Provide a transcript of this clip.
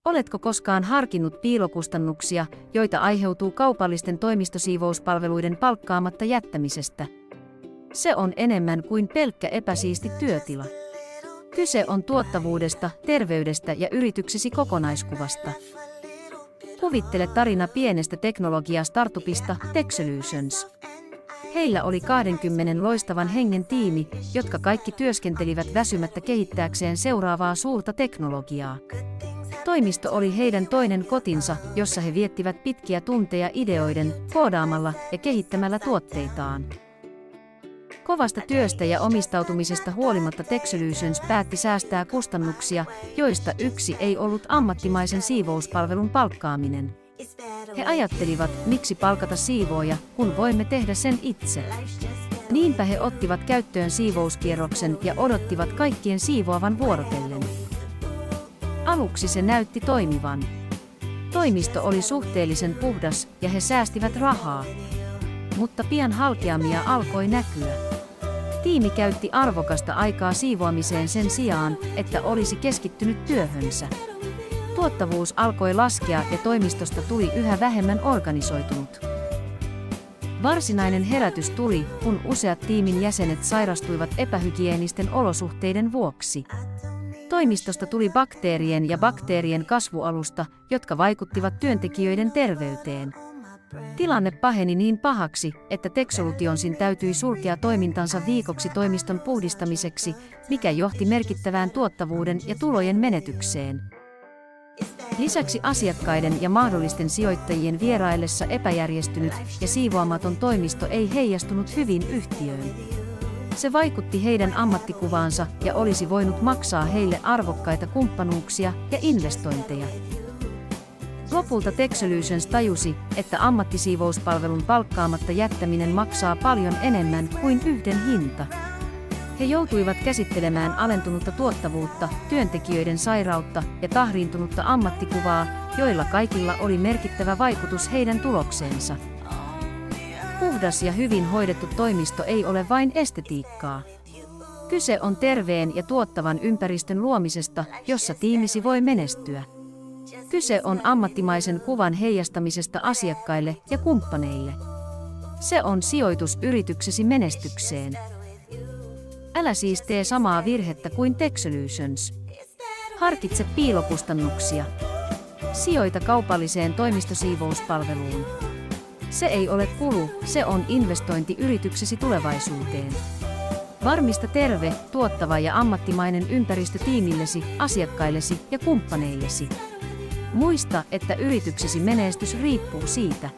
Oletko koskaan harkinnut piilokustannuksia, joita aiheutuu kaupallisten toimistosiivouspalveluiden palkkaamatta jättämisestä? Se on enemmän kuin pelkkä epäsiisti työtila. Kyse on tuottavuudesta, terveydestä ja yrityksesi kokonaiskuvasta. Kuvittele tarina pienestä teknologia-startupista Techsolutions. Heillä oli 20 loistavan hengen tiimi, jotka kaikki työskentelivät väsymättä kehittääkseen seuraavaa suurta teknologiaa. Toimisto oli heidän toinen kotinsa, jossa he viettivät pitkiä tunteja ideoiden, koodaamalla ja kehittämällä tuotteitaan. Kovasta työstä ja omistautumisesta huolimatta Techsolutions päätti säästää kustannuksia, joista yksi ei ollut ammattimaisen siivouspalvelun palkkaaminen. He ajattelivat, miksi palkata siivooja, kun voimme tehdä sen itse. Niinpä he ottivat käyttöön siivouskierroksen ja odottivat kaikkien siivoavan vuorotellen. Aluksi se näytti toimivan. Toimisto oli suhteellisen puhdas ja he säästivät rahaa. Mutta pian halkeamia alkoi näkyä. Tiimi käytti arvokasta aikaa siivoamiseen sen sijaan, että olisi keskittynyt työhönsä. Tuottavuus alkoi laskea ja toimistosta tuli yhä vähemmän organisoitunut. Varsinainen herätys tuli, kun useat tiimin jäsenet sairastuivat epähygieenisten olosuhteiden vuoksi. Toimistosta tuli bakteerien ja bakteerien kasvualusta, jotka vaikuttivat työntekijöiden terveyteen. Tilanne paheni niin pahaksi, että Techsolutionsin täytyi sulkea toimintansa viikoksi toimiston puhdistamiseksi, mikä johti merkittävään tuottavuuden ja tulojen menetykseen. Lisäksi asiakkaiden ja mahdollisten sijoittajien vieraillessa epäjärjestynyt ja siivoamaton toimisto ei heijastunut hyvin yhtiöön. Se vaikutti heidän ammattikuvaansa ja olisi voinut maksaa heille arvokkaita kumppanuuksia ja investointeja. Lopulta Techsolutions tajusi, että ammattisiivouspalvelun palkkaamatta jättäminen maksaa paljon enemmän kuin yhden hinta. He joutuivat käsittelemään alentunutta tuottavuutta, työntekijöiden sairautta ja tahriintunutta ammattikuvaa, joilla kaikilla oli merkittävä vaikutus heidän tulokseensa. Puhdas ja hyvin hoidettu toimisto ei ole vain estetiikkaa. Kyse on terveen ja tuottavan ympäristön luomisesta, jossa tiimisi voi menestyä. Kyse on ammattimaisen kuvan heijastamisesta asiakkaille ja kumppaneille. Se on sijoitus yrityksesi menestykseen. Älä siis tee samaa virhettä kuin Techsolutions. Harkitse piilokustannuksia. Sijoita kaupalliseen toimistosiivouspalveluun. Se ei ole kulu, se on investointi yrityksesi tulevaisuuteen. Varmista terve, tuottava ja ammattimainen ympäristö tiimillesi, asiakkaillesi ja kumppaneillesi. Muista, että yrityksesi menestys riippuu siitä,